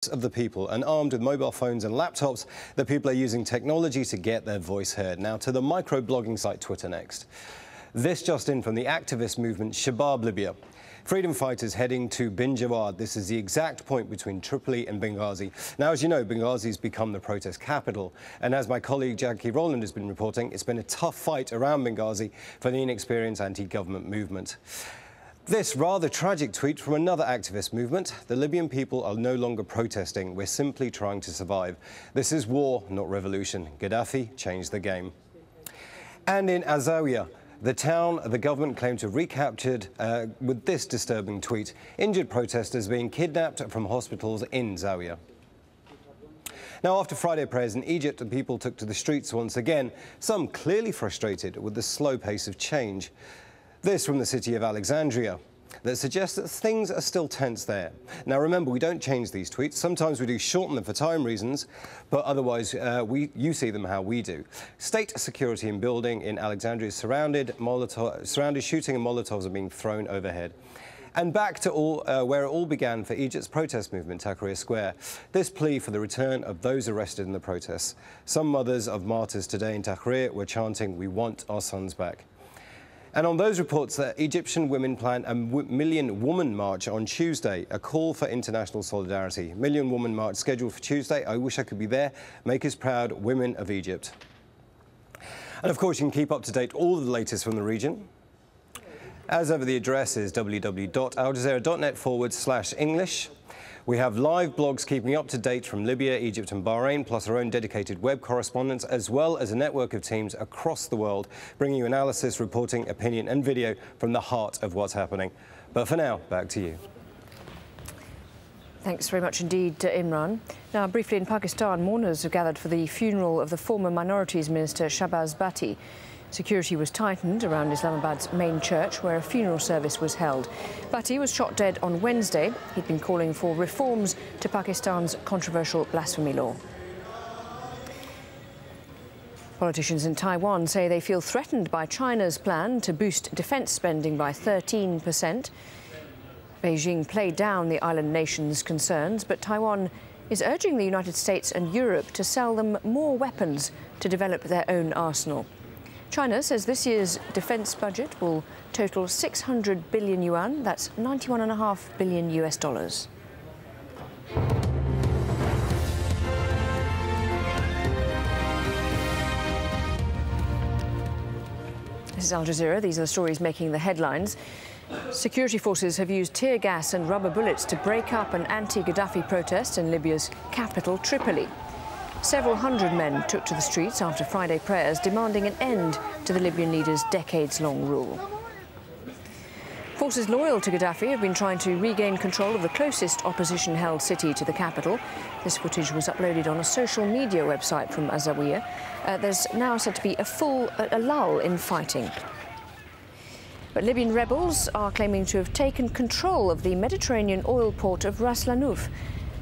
of the people, and armed with mobile phones and laptops, the people are using technology to get their voice heard. Now to the micro-blogging site Twitter next. This just in from the activist movement Shabab Libya. Freedom fighters heading to Bin Jawad. This is the exact point between Tripoli and Benghazi. Now, as you know, Benghazi's become the protest capital. And as my colleague Jackie Rowland has been reporting, it's been a tough fight around Benghazi for the inexperienced anti-government movement. This rather tragic tweet from another activist movement. The Libyan people are no longer protesting. We're simply trying to survive. This is war, not revolution. Gaddafi changed the game. And in AlJazeera, the town the government claimed to have recaptured with this disturbing tweet. Injured protesters being kidnapped from hospitals in Zawiya. Now, after Friday prayers in Egypt, the people took to the streets once again, some clearly frustrated with the slow pace of change. This from the city of Alexandria that suggests that things are still tense there. Now remember, we don't change these tweets. Sometimes we do shorten them for time reasons, but otherwise you see them how we do. State security in building in Alexandria is surrounded, shooting and Molotovs are being thrown overhead. And back to where it all began for Egypt's protest movement, Tahrir Square. This plea for the return of those arrested in the protests. Some mothers of martyrs today in Tahrir were chanting, "We want our sons back." And on those reports that Egyptian women plan a Million Woman March on Tuesday, a call for international solidarity. Million Woman March scheduled for Tuesday. I wish I could be there. Make us proud, women of Egypt. And of course, you can keep up to date all of the latest from the region. As ever, the address is www.aljazeera.net/English. We have live blogs keeping up to date from Libya, Egypt and Bahrain, plus our own dedicated web correspondents, as well as a network of teams across the world, bringing you analysis, reporting, opinion and video from the heart of what's happening. But for now, back to you. Thanks very much indeed, Imran. Now, briefly in Pakistan, mourners have gathered for the funeral of the former Minorities Minister Shahbaz Bhatti. Security was tightened around Islamabad's main church, where a funeral service was held. Bhatti was shot dead on Wednesday. He'd been calling for reforms to Pakistan's controversial blasphemy law. Politicians in Taiwan say they feel threatened by China's plan to boost defence spending by 13%. Beijing played down the island nation's concerns, but Taiwan is urging the United States and Europe to sell them more weapons to develop their own arsenal. China says this year's defence budget will total 600 billion yuan, that's $91.5 billion US dollars. This is Al Jazeera. These are the stories making the headlines. Security forces have used tear gas and rubber bullets to break up an anti-Gaddafi protest in Libya's capital, Tripoli. Several hundred men took to the streets after Friday prayers, demanding an end to the Libyan leader's decades-long rule. Forces loyal to Gaddafi have been trying to regain control of the closest opposition-held city to the capital. This footage was uploaded on a social media website from AlJazeera. There's now said to be a lull in fighting. But Libyan rebels are claiming to have taken control of the Mediterranean oil port of Ras Lanuf.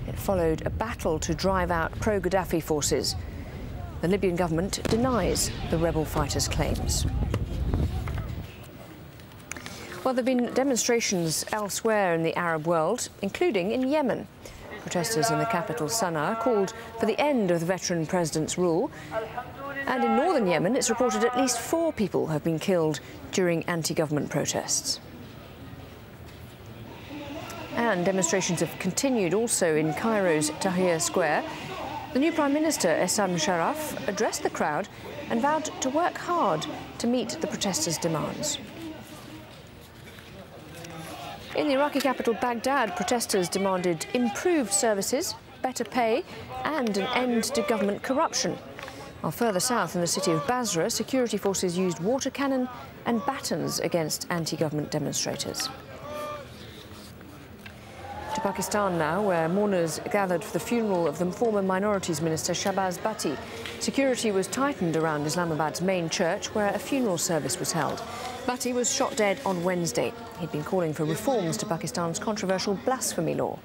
It followed a battle to drive out pro-Gaddafi forces. The Libyan government denies the rebel fighters' claims. Well, there have been demonstrations elsewhere in the Arab world, including in Yemen. Protesters in the capital, Sana'a, called for the end of the veteran president's rule. And in northern Yemen, it's reported at least 4 people have been killed during anti-government protests. And demonstrations have continued also in Cairo's Tahrir Square. The new Prime Minister, Essam Sharaf, addressed the crowd and vowed to work hard to meet the protesters' demands. In the Iraqi capital, Baghdad, protesters demanded improved services, better pay and an end to government corruption. While further south in the city of Basra, security forces used water cannon and batons against anti-government demonstrators. To Pakistan now, where mourners gathered for the funeral of the former Minorities Minister Shahbaz Bhatti. Security was tightened around Islamabad's main church, where a funeral service was held. Bhatti was shot dead on Wednesday. He'd been calling for reforms to Pakistan's controversial blasphemy law.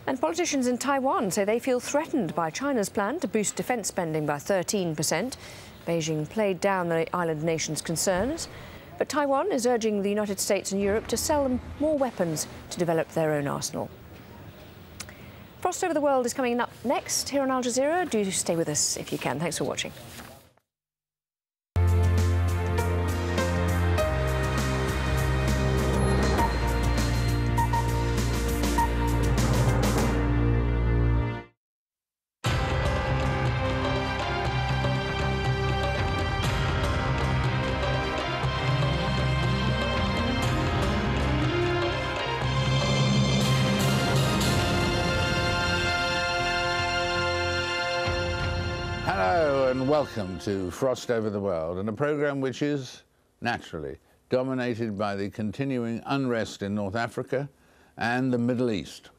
And politicians in Taiwan say they feel threatened by China's plan to boost defence spending by 13%. Beijing played down the island nation's concerns. But Taiwan is urging the United States and Europe to sell them more weapons to develop their own arsenal. Frost Over the World is coming up next here on Al Jazeera. Do stay with us if you can. Thanks for watching. Hello and welcome to Frost Over the World, and a programme which is, naturally, dominated by the continuing unrest in North Africa and the Middle East.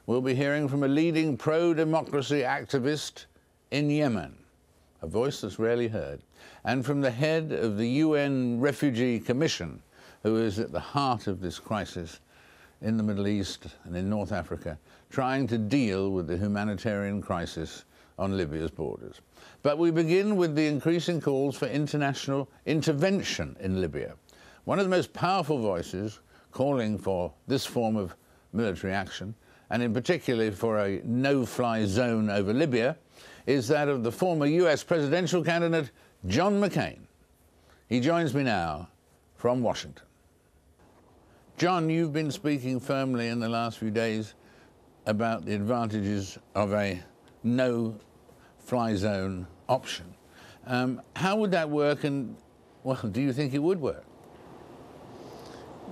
We'll be hearing from a leading pro-democracy activist in Yemen, a voice that's rarely heard, and from the head of the UN Refugee Commission, who is at the heart of this crisis in the Middle East and in North Africa, trying to deal with the humanitarian crisis on Libya's borders. But we begin with the increasing calls for international intervention in Libya. One of the most powerful voices calling for this form of military action, and in particular for a no-fly zone over Libya, is that of the former US presidential candidate, John McCain. He joins me now from Washington. John, you've been speaking firmly in the last few days about the advantages of a no-fly zone option. How would that work, and, well, do you think it would work?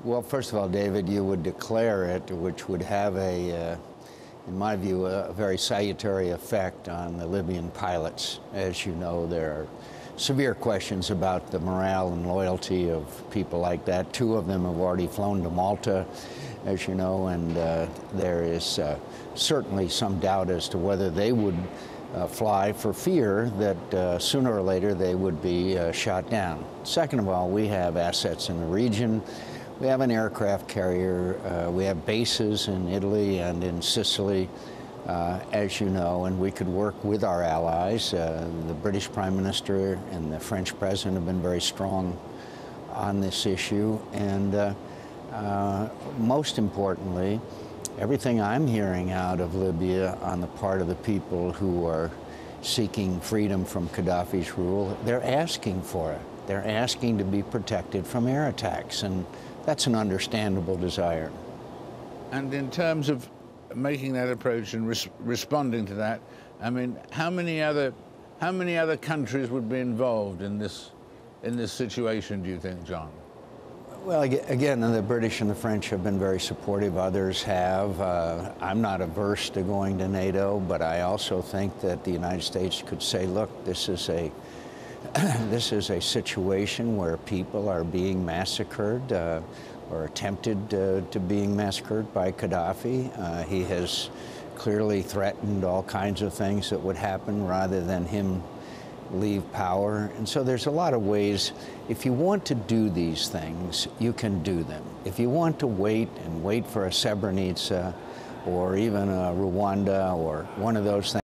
Well, first of all, David, you would declare it, which would have a, in my view, a very salutary effect on the Libyan pilots. As you know, there are severe questions about the morale and loyalty of people like that. 2 of them have already flown to Malta, as you know, and there is certainly some doubt as to whether they would fly for fear that sooner or later they would be shot down. Second of all, we have assets in the region. We have an aircraft carrier. We have bases in Italy and in Sicily, as you know, and we could work with our allies. The British Prime Minister and the French President have been very strong on this issue. And most importantly, everything I'm hearing out of Libya on the part of the people who are seeking freedom from Gaddafi's rule, they're asking for it. They're asking to be protected from air attacks, and that's an understandable desire. And in terms of making that approach and responding to that, I mean, how many other countries would be involved in this situation, do you think, John? Well, again, the British and the French have been very supportive. Others have. I'm not averse to going to NATO, but I also think that the United States could say, look, this is a situation where people are being massacred or attempted to being massacred by Gaddafi. He has clearly threatened all kinds of things that would happen rather than him leave power. And so there's a lot of ways. If you want to do these things, you can do them. If you want to wait for a Srebrenica or even a Rwanda or one of those things,